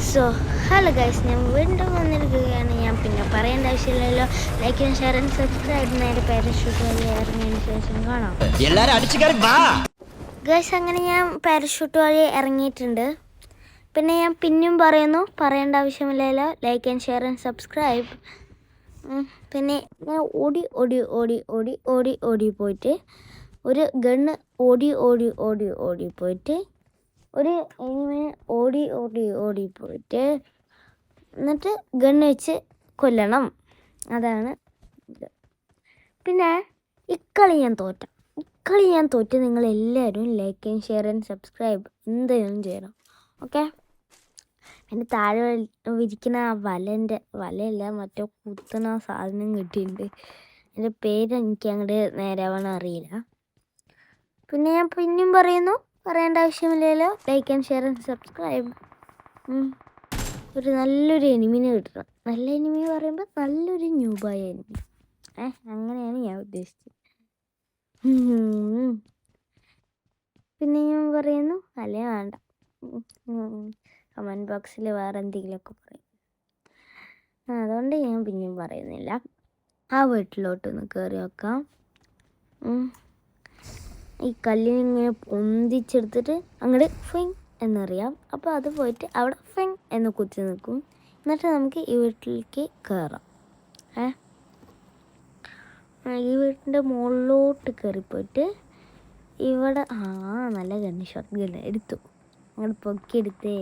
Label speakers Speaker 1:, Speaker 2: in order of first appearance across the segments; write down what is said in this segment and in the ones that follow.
Speaker 1: So hello guys, ഞാൻ വീണ്ടും വന്നിരിക്കുകയാണ്. ഞാൻ പിന്നെ പറയേണ്ട ആവശ്യമില്ലല്ലോ. Like and share and subscribe. നേരെ പാരഷൂട്ട് വഴി ഇറങ്ങിയതിന് ശേഷം കാണാം ഗൈസ്. അങ്ങനെ ഞാൻ പാരഷൂട്ട് വഴി ഇറങ്ങിയിട്ടുണ്ട്. പിന്നെ ഞാൻ പിന്നെയും പറയുന്നു, പറയേണ്ട ആവശ്യമില്ലല്ലോ. Like and share and subscribe. പിന്നെ ഞാൻ ഓടി ഓടി ഓടി ഓടി ഓടി ഓടി പോയിട്ട് ഒരു ഗണ്ണ് ഓടി ഓടി ഓടി ഓടി പോയിട്ട് ഒരു എനിമിനെ ഓടി ഓടി ഓടി പോയിട്ട് എന്നിട്ട് ഗണ്ണ് വെച്ച് കൊല്ലണം. അതാണ് ഇത്. പിന്നെ ഇക്കളി ഞാൻ തോറ്റ നിങ്ങളെല്ലാവരും like and share and subscribe എന്തെങ്കിലും ചെയ്യണം. ഓക്കെ. പിന്നെ താഴെ വിരിക്കുന്ന ആ വലയല്ല, മറ്റേ കുത്തുന്ന സാധനം കിട്ടിയിട്ടുണ്ട്. എൻ്റെ പേര് എനിക്ക് അങ്ങോട്ട് നേരാവണ്ണം അറിയില്ല. പിന്നെ ഞാൻ പിന്നെയും പറയുന്നു, പറയേണ്ട ആവശ്യമില്ലല്ലോ. Like and share and subscribe. ഒരു നല്ലൊരു എനിമിനെ കിട്ടണം. നല്ല എനിമി പറയുമ്പോൾ നല്ലൊരു ന്യൂബായ എനിമി. അങ്ങനെയാണ് ഞാൻ ഉദ്ദേശിച്ചത്. പിന്നെ ഞാൻ പറയുന്നു, അല്ലേ വേണ്ട, കമൻറ്റ് ബോക്സിൽ വേറെ എന്തെങ്കിലുമൊക്കെ പറയും. അതുകൊണ്ട് ഞാൻ പിന്നെയും പറയുന്നില്ല. ആ വീട്ടിലോട്ടൊന്ന് കയറി വെക്കാം. ഈ കല്ലിനിങ്ങനെ പൊന്തിച്ചെടുത്തിട്ട് അങ്ങോട്ട് ഫിങ് എന്നറിയാം. അപ്പോൾ അത് പോയിട്ട് അവിടെ ഫിങ് എന്ന് കുത്തി നിൽക്കും. എന്നിട്ട് നമുക്ക് ഈ വീട്ടിലേക്ക് കയറാം. ഈ വീട്ടിൻ്റെ മുകളിലോട്ട് കയറിപ്പോയിട്ട് ഇവിടെ നല്ല ഗണ്ണ്, ഷോട്ട് ഗണ്ണ് എടുത്തു. അങ്ങോട്ട് പൊക്കിയെടുത്തേ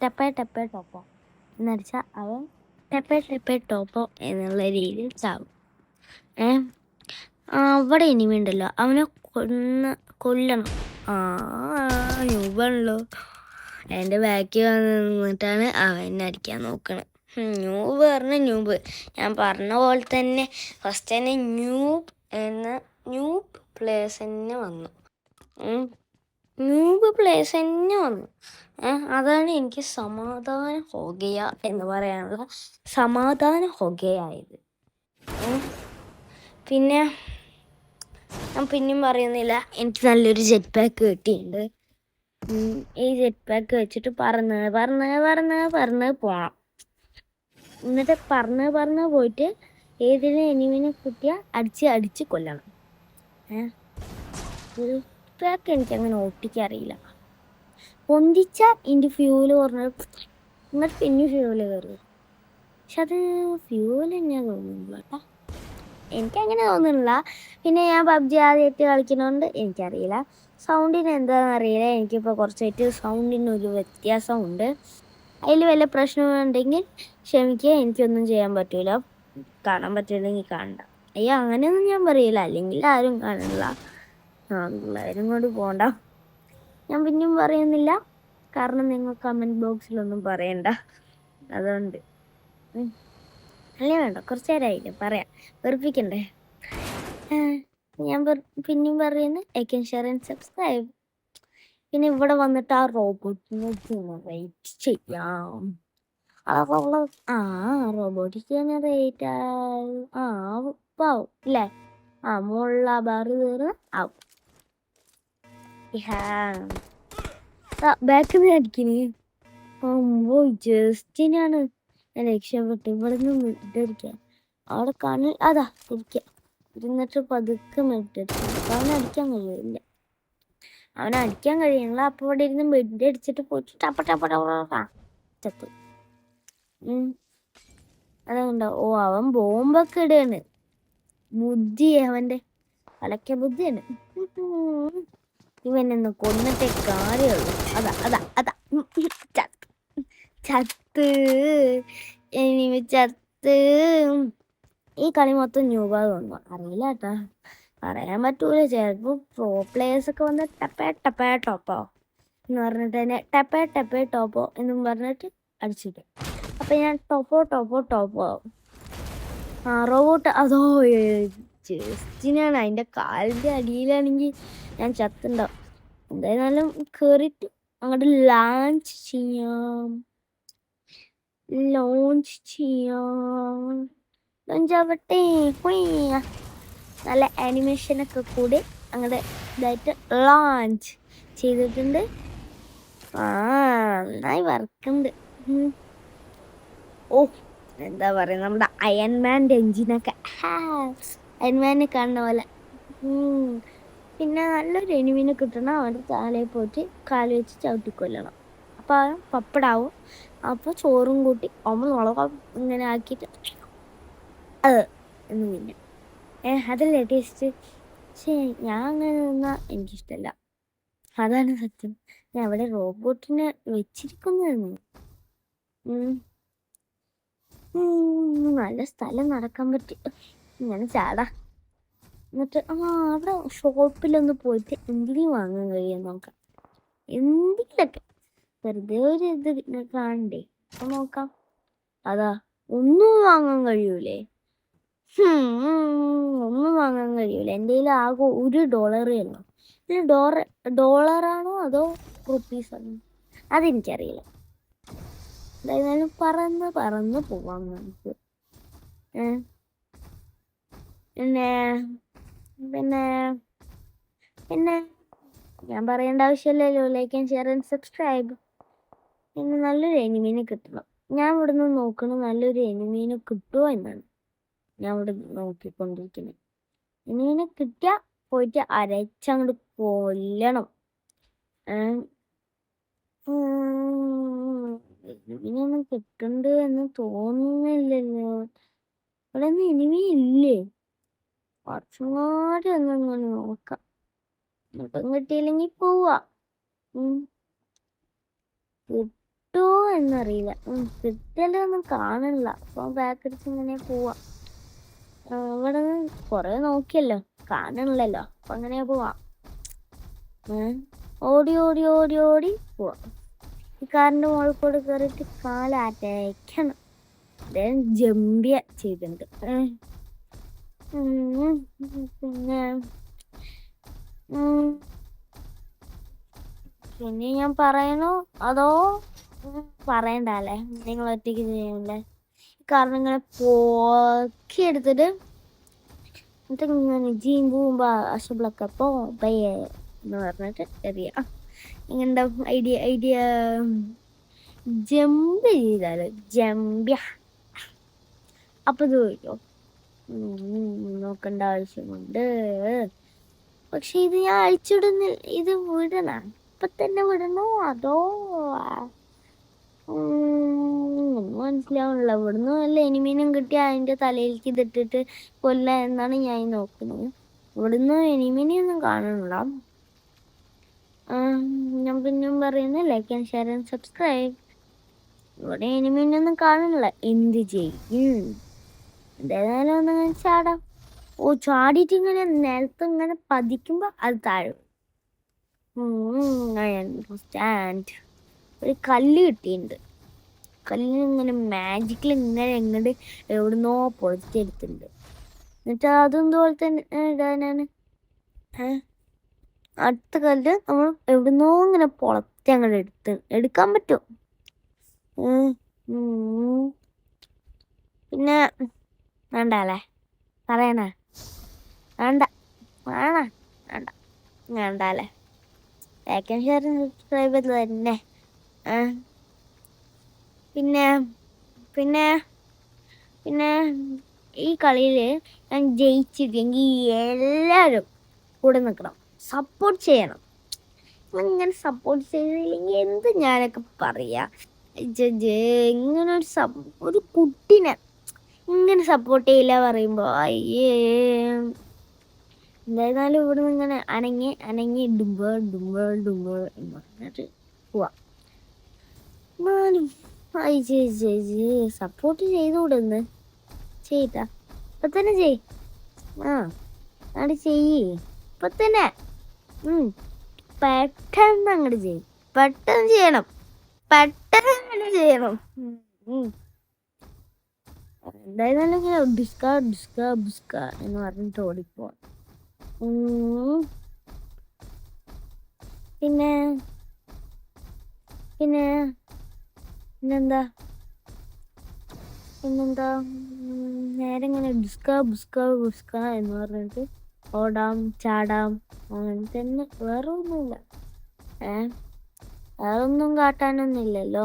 Speaker 1: ടപ്പേ ടപ്പേ ടോപ്പോ എന്നടിച്ചാൽ അവൻ ടപ്പേ ടപ്പേ ടോപ്പോ എന്നുള്ള രീതിയിൽ ചാവും. അവിടെ ഇനിമി ഉണ്ടല്ലോ, അവനെ കൊല്ലണം. ന്യൂബാണല്ലോ. എൻ്റെ ബാക്കിൽ വന്നിട്ടാണ് അവൻ അടിക്കാൻ നോക്കണത്. ന്യൂബ് പറഞ്ഞ ന്യൂബ്, ഞാൻ പറഞ്ഞ പോലെ തന്നെ ഫസ്റ്റ് തന്നെ ന്യൂബ് പ്ലേസ് തന്നെ വന്നു. അതാണ് എനിക്ക് സമാധാന ഹോഗയ എന്ന് പറയാനുള്ള സമാധാന ഹോഗയായത്. പിന്നെ ഞാൻ പിന്നെയും പറയുന്നില്ല, എനിക്ക് നല്ലൊരു ജെറ്റ് പാക്ക് കിട്ടിയിട്ടുണ്ട്. ഈ ജെറ്റ് പാക്ക് വെച്ചിട്ട് പറന്ന് പോകണം. എന്നിട്ട് പറന്ന് പോയിട്ട് ഏതെങ്കിലും എനിമിനെ കുത്തിയാൽ അടിച്ച് കൊല്ലണം. ഒരു പാക്ക് എനിക്കങ്ങനെ ഓട്ടിക്കറിയില്ല. പൊന്തിച്ചാൽ ഇതിൻ്റെ ഫ്യൂല് പറഞ്ഞത് എന്നിട്ട് പിന്നെ ഫ്യൂല് കയറും. പക്ഷെ അത് ഫ്യൂല് തന്നെയാണ് തോന്നുന്നില്ല കേട്ടോ, എനിക്കങ്ങനെ തോന്നുന്നില്ല. പിന്നെ ഞാൻ പബ്ജി ആദ്യമായിട്ട് കളിക്കുന്നതുകൊണ്ട് എനിക്കറിയില്ല. സൗണ്ടിന് എന്താണെന്ന് അറിയില്ല. എനിക്കിപ്പോൾ കുറച്ചായിട്ട് സൗണ്ടിനൊരു വ്യത്യാസമുണ്ട്. അതിൽ വല്ല പ്രശ്നമുണ്ടെങ്കിൽ ക്ഷമിക്കുക, എനിക്കൊന്നും ചെയ്യാൻ പറ്റില്ല. കാണാൻ പറ്റില്ലെങ്കിൽ കാണണ്ട. അയ്യോ, അങ്ങനെയൊന്നും ഞാൻ പറയില്ല, അല്ലെങ്കിൽ ആരും കാണില്ല. എല്ലാവരും കൊണ്ട് പോകണ്ട. ഞാൻ പിന്നെയും പറയുന്നില്ല, കാരണം നിങ്ങൾ കമൻറ്റ് ബോക്സിലൊന്നും പറയണ്ട. അതുകൊണ്ട് അല്ലേ വേണ്ട, കുറച്ച് നേരമായില്ലേ പറയാം, വെറുപ്പിക്കണ്ടേ. ഞാൻ പിന്നെയും പറയുന്നു, like and share and subscribe. പിന്നെ ഇവിടെ വന്നിട്ട് ആ റോബോട്ടിനെ ജനറേറ്റ് ചെയ്യാം. റോബോട്ടിക് ജനറേറ്റ് ആവും ഇല്ലേ? മുള്ള ബാറ് കയറുക ആവും. ബാക്കിൽ നിന്ന് അടിക്കണേ ജസ്റ്റിനാണ് ഞാൻ രക്ഷപ്പെട്ടു. ഇവിടെ നിന്ന് ഇട്ടടിക്കാം. അവിടെ കണ്ണിൽ അതാ ഇരിക്കാം. ഇരുന്നിട്ട് പതുക്കെ മെഡിറ്റടിക്കും. അവനടിക്കാൻ കഴിയില്ല. അപ്പോൾ ഇവിടെ ഇരുന്ന് മെഡ് അടിച്ചിട്ട് പോയിട്ട് ചത്തു. അതുകൊണ്ടോ അവൻ ബോംബൊക്കെ ഇടുകയാണ്. ബുദ്ധി അവൻ്റെ പലക്ക ബുദ്ധിയാണ്. ഇവനൊന്ന് കൊന്നിട്ടേ കാര്യമുള്ളൂ. അതാ ചത്ത് ഈ കളി മൊത്തം ന്യൂബാഗ് വന്നു. അറിയില്ല കേട്ടാ, പറയാൻ പറ്റൂല. ചിലപ്പോൾ പ്രോ പ്ലേയേഴ്സൊക്കെ വന്ന് ടപ്പേ ടോപ്പോ എന്ന് പറഞ്ഞിട്ട് തന്നെ ടപ്പേ ടോപ്പോ എന്നും പറഞ്ഞിട്ട് അടിച്ചിട്ട് അപ്പം ഞാൻ ടോപ്പോ റോബോട്ട് അതോ ജസ്റ്റിനാണ്. അതിൻ്റെ കാലിൻ്റെ അടിയിലാണെങ്കിൽ ഞാൻ ചത്തുണ്ടാവും. എന്തായാലും കയറിയിട്ട് അങ്ങോട്ട് ലോഞ്ച് ആവട്ടെ. നല്ല ആനിമേഷനൊക്കെ കൂടി അങ്ങോട്ട് ഇതായിട്ട് ലോഞ്ച് ചെയ്തിട്ടുണ്ട്. ആ നന്നായി വർക്കുണ്ട്. ഓ എന്താ പറയുക, നമ്മുടെ അയൺമാൻ്റെ എഞ്ചിനൊക്കെ അയൺമാനെ കാണുന്ന പോലെ. പിന്നെ നല്ലൊരു എനിമിനെ കിട്ടണം, അവൻ്റെ താലയിൽ പോയിട്ട് കാല് വെച്ച് ചവിട്ടിക്കൊല്ലണം. അപ്പോൾ അവൻ പപ്പടാവും. അപ്പോൾ ചോറും കൂട്ടി മുളകം ഇങ്ങനെ ആക്കിയിട്ട് അത് എന്ന് പിന്നെ അതല്ലേ ടേസ്റ്റ്. പക്ഷേ ഞാൻ അങ്ങനെ നിന്നാൽ എനിക്കിഷ്ടമല്ല. അതാണ് സത്യം. ഞാൻ അവിടെ റോബോട്ടിനെ വെച്ചിരിക്കുന്നതെന്ന്. നല്ല സ്ഥലം നടക്കാൻ പറ്റി. ഇങ്ങനെ ചാടാ. എന്നിട്ട് അവിടെ ഷോപ്പിലൊന്ന് പോയിട്ട് എന്തെങ്കിലും വാങ്ങാൻ കഴിയാൻ നോക്കാം. എന്തെങ്കിലൊക്കെ വെറുതെ ഒരു ഇത് കാണണ്ടേ, അപ്പൊ നോക്കാം. അതാ ഒന്നും വാങ്ങാൻ കഴിയൂലേ? ഒന്നും വാങ്ങാൻ കഴിയൂല. എൻ്റെ കയ്യിൽ ആകെ $1 ഉള്ളൂ. ഇത് ഡോളറാണോ അതോ റുപ്പീസാണോ അതെനിക്കറിയില്ല. എന്തായാലും പറന്ന് പോവാം നമുക്ക്. പിന്നെ പിന്നെ പിന്നെ ഞാൻ പറയേണ്ട ആവശ്യമില്ലല്ലോ. Like and share and subscribe. പിന്നെ നല്ലൊരു എനിമീനെ കിട്ടണം. ഞാൻ ഇവിടുന്ന് നോക്കണം നല്ലൊരു എനിമീനെ കിട്ടുമോ എന്നാണ് ഞാൻ ഇവിടെ നോക്കിക്കൊണ്ടിരിക്കുന്നത്. എനിമീനെ കിട്ടിയാൽ പോയിട്ട് അരച്ചങ്ങോട്ട് കൊല്ലണം. എനിമിനൊന്നും കിട്ടണ്ട് എന്ന് തോന്നുന്നില്ലല്ലോ. ഇവിടെ ഒന്നും എനിമി ഇല്ലേ? കുറച്ചും കൂടി ഒന്നിങ്ങനെ നോക്കാം. ഇപ്പം കിട്ടിയില്ലെങ്കിൽ പോവാ. കിട്ടുമോ എന്നറിയില്ല. കിട്ടിയാലൊന്നും കാണില്ല. അപ്പം ബാക്കടിച്ച് ഇങ്ങനെ പോവാ. ഇവിടെ കൊറേ നോക്കിയല്ലോ, കാണണില്ലല്ലോ. അപ്പൊ അങ്ങനെ പോവാ. ഓടി ഓടി ഓടി ഓടി പോവാ. ഈ കാറിന്റെ മുകളിൽ കൂടെ കയറിയിട്ട് കാലറ്റയ്ക്കണം. അദ്ദേഹം ജമ്പിയ ചെയ്തിട്ടുണ്ട്. പിന്നെ ഞാൻ പറയണോ അതോ പറയണ്ടല്ലേ? നിങ്ങൾ ഒറ്റയ്ക്ക് ചെയ്യണ്ടേ? കാരണം ഇങ്ങനെ പോക്കി എടുത്തിട്ട് എന്നിട്ട് ഇങ്ങനെ ജീൻ പോകുമ്പോ അശുബ്ലൊക്കെ പയ്യെ എന്ന് പറഞ്ഞിട്ട് എറിയാം. ഇങ്ങനെ ഐഡിയ ജമ്പ് ചെയ്താലോ? ജമ്പ്യ അപ്പൊ ഇത് പോയിട്ടോ. നോക്കേണ്ട ആവശ്യമുണ്ട്. പക്ഷെ ഇത് ഞാൻ അഴിച്ചിടുന്നില്ല. ഇത് വിടണോ? ഇപ്പൊ തന്നെ വിടണോ അതോ മനസ്സിലാവണില്ല. ഇവിടുന്ന് വല്ല എനിമീനും കിട്ടി അതിന്റെ തലയിലേക്ക് ഇതിട്ടിട്ട് കൊല്ല എന്നാണ് ഞാൻ നോക്കുന്നത്. ഇവിടുന്ന് എനിമീനെയൊന്നും കാണണില്ല. ഞാൻ പിന്നെയും പറയുന്നത് like and share and subscribe. ഇവിടെ എനിമീനൊന്നും കാണണില്ല. എന്ത് ചെയ്യും? എന്തായാലും ഒന്നിങ്ങനെ ചാടാം. ചാടിയിട്ട് ഇങ്ങനെ നിലത്ത് ഇങ്ങനെ പതിക്കുമ്പോ അത് താഴും. I understand. ഒരു കല്ല് കിട്ടിയിട്ടുണ്ട്. കല്ലിങ്ങനെ മാജിക്കിൽ ഇങ്ങനെ എങ്ങോട്ട് എവിടുന്നോ പൊളിച്ചെടുത്തിട്ടുണ്ട്. എന്നിട്ട് അതും പോലെ തന്നെ ഇടാനാണ്. അടുത്ത കല്ല് നമ്മൾ എവിടുന്നോ ഇങ്ങനെ പൊളത്തി അങ്ങോട്ട് എടുക്കാൻ പറ്റും. പിന്നെ വേണ്ടല്ലേ? പറയണ വേണ്ട വേണ വേണ്ട വേണ്ടല്ലേ? ലൈക്ക് ആൻഡ് ഷെയർ സബ്സ്ക്രൈബ് ചെയ്ത് തന്നെ. പിന്നെ പിന്നെ പിന്നെ ഈ കളിയിൽ ഞാൻ ജയിച്ചില്ലെങ്കിൽ എല്ലാവരും കൂടെ നിൽക്കണം, സപ്പോർട്ട് ചെയ്യണം. ഇങ്ങനെ സപ്പോർട്ട് ചെയ്തില്ലെങ്കിൽ എന്ത് ഞാനൊക്കെ പറയാ. ഇങ്ങനെ ഒരു കുട്ടീനെ ഇങ്ങനെ സപ്പോർട്ട് ചെയ്യില്ല പറയുമ്പോൾ അയ്യേ. എന്തായിരുന്നാലും ഇവിടുന്ന് ഇങ്ങനെ അനങ്ങി ഡുമ്പോൾ എന്ന് പറഞ്ഞിട്ട് പോവാ. സപ്പോർട്ട് ചെയ്തുകൂടെന്ന് ചെയ്താ ഇപ്പൊ തന്നെ ചെയ്. അങ്ങോട്ട് ചെയ്യ് ഇപ്പൊ തന്നെ. പെട്ടെന്ന് അങ്ങോട്ട് ചെയ്. പെട്ടെന്ന് ചെയ്യണം. പെട്ടെന്ന് ചെയ്യണം. എന്തായിരുന്നാലും ഇങ്ങനെ ബുസ്ക എന്ന് പറഞ്ഞിട്ട് ഓടിപ്പോ. പിന്നെ പിന്നെ പിന്നെന്താ നേരെ ഇങ്ങനെ ബുസ്ക എന്ന് പറഞ്ഞിട്ട് ഓടാം ചാടാം അങ്ങനെ തന്നെ, വേറെ ഒന്നുമില്ല. വേറൊന്നും കാട്ടാനൊന്നുമില്ലല്ലോ.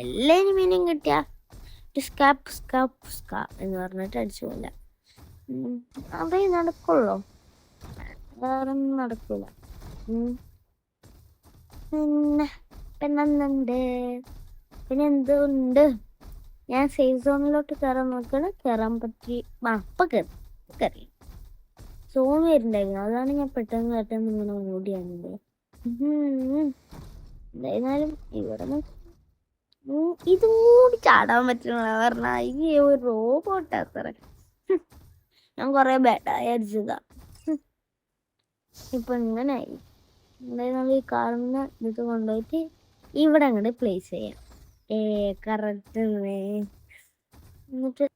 Speaker 1: എല്ലാ എനിമീനെയും കിട്ടിയ സ്കാ എന്ന് പറഞ്ഞിട്ട് അടിച്ചു പോലെ അതേ നടക്കുള്ളൂ, വേറൊന്നും നടക്കൂല. പിന്നെ പിന്നെന്തുണ്ട്, പിന്നെ എന്തുണ്ട്? ഞാൻ സേഫ് സോണിലോട്ട് കയറാൻ നോക്കണം, കയറാൻ പറ്റി. അപ്പം കയറി സോൺ വരുന്നുണ്ടായിരുന്നു, അതാണ് ഞാൻ പെട്ടെന്ന് ഇങ്ങനെ ഓടിയാണത്. എന്തായിരുന്നാലും ഇവിടെ ഇതുകൂടി ചാടാൻ പറ്റുന്ന പറഞ്ഞാ ഈ ഒരു റോബോട്ട് അത്ര ഞാൻ കൊറേ ബേട്ടായി അടിച്ചതാ. ഇപ്പൊ ഇങ്ങനായി. എന്തായാലും ഈ കാണുന്ന ഇത് കൊണ്ടുപോയിട്ട് ഇവിടെ അങ്ങോട്ട് പ്ലേസ് ചെയ്യാം. കറക്റ്റ്. എന്നിട്ട്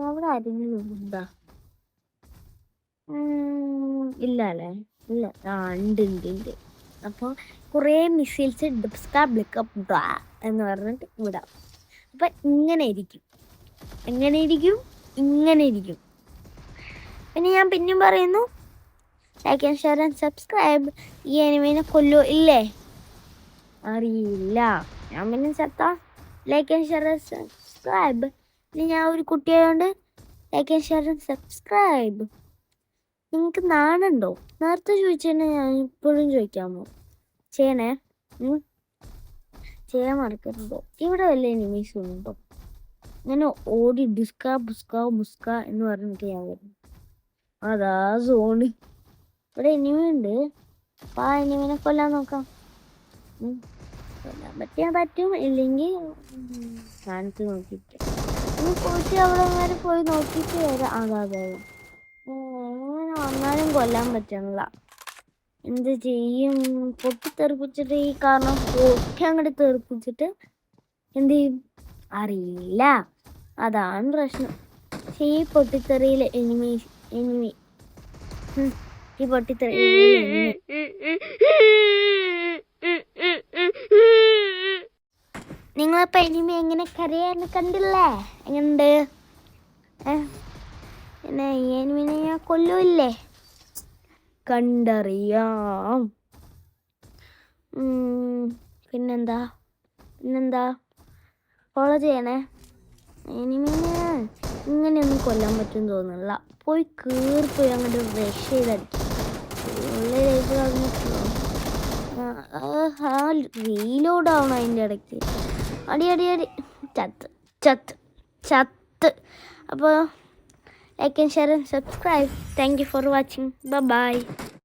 Speaker 1: അവിടെ ആരെങ്കിലും ഉണ്ടാ? ഇല്ല അല്ലേ? ഇല്ല. ഉണ്ട്. അപ്പോൾ കുറേ മിസൈൽസ് എന്ന് പറഞ്ഞിട്ട് വിടാം. അപ്പം ഇങ്ങനെ ഇരിക്കും. പിന്നെ ഞാൻ പിന്നെയും പറയുന്നു, like and share and subscribe. ഈ എനിമീനെ കൊല്ലോ ഇല്ലേ അറിയില്ല. ഞാൻ പിന്നെ ചത്ത. Like and share and subscribe. പിന്നെ ഞാൻ ഒരു കുട്ടിയായതുകൊണ്ട് like and share and subscribe. നിങ്ങൾക്ക് നാണുണ്ടോ? നേരത്തെ ചോദിച്ചതന്നെ ഞാൻ ഇപ്പോഴും ചോദിക്കാമോ? ചെയ്യണേ. ചെയ്യാൻ മറക്കരുതോ. ഇവിടെ വല്ല എനിമീസ് ഉണ്ടോ? ഇങ്ങനെ ഓടി ബുസ്ക എന്ന് പറഞ്ഞിട്ട് ഞാൻ വരുന്നു. അതാ സോണ്. ഇവിടെ എനിമി ഉണ്ട്. അപ്പം ആ എനിമിനെ കൊല്ലാൻ നോക്കാം. കൊല്ലാൻ പറ്റും, ഇല്ലെങ്കിൽ കാണിച്ച് നോക്കിയിട്ട് പോയിട്ട് അവിടെ വരെ പോയി നോക്കിയിട്ട് വരാം. അതെ എങ്ങനെ വന്നാലും കൊല്ലാൻ പറ്റണില്ല. എന്ത് ചെയ്യും? പൊട്ടിത്തെറിപ്പിച്ചിട്ട് ഈ കാരണം അങ്ങോട്ട് തെറിപ്പിച്ചിട്ട് എന്ത് ചെയ്യും അറിയില്ല. അതാണ് പ്രശ്നം. പക്ഷെ ഈ പൊട്ടിത്തെറിയിലെ എനിമി ഈ പൊട്ടിത്തെറിയിലെ നിങ്ങളിപ്പോ എനിമി എങ്ങനെ കരയാന്ന് കണ്ടില്ലേ? എങ്ങനുണ്ട്? പിന്നെ ഈ എനിമിനെ ഞാൻ കൊല്ലൂല്ലേ? കണ്ടറിയാം. പിന്നെന്താ ഫോളോ ചെയ്യണേ. എനിമിനെ ഇങ്ങനെയൊന്നും കൊല്ലാൻ പറ്റും തോന്നുന്നില്ല. പോയി അങ്ങോട്ട് റഷ് ചെയ്തടിക്കും. ലൈഫ് കളഞ്ഞിട്ടുള്ളൂ. റീലോഡ് ആവണം അതിൻ്റെ ഇടയ്ക്ക്. അടി ചത്ത്. അപ്പോൾ like and share and subscribe. Thank you for watching. By.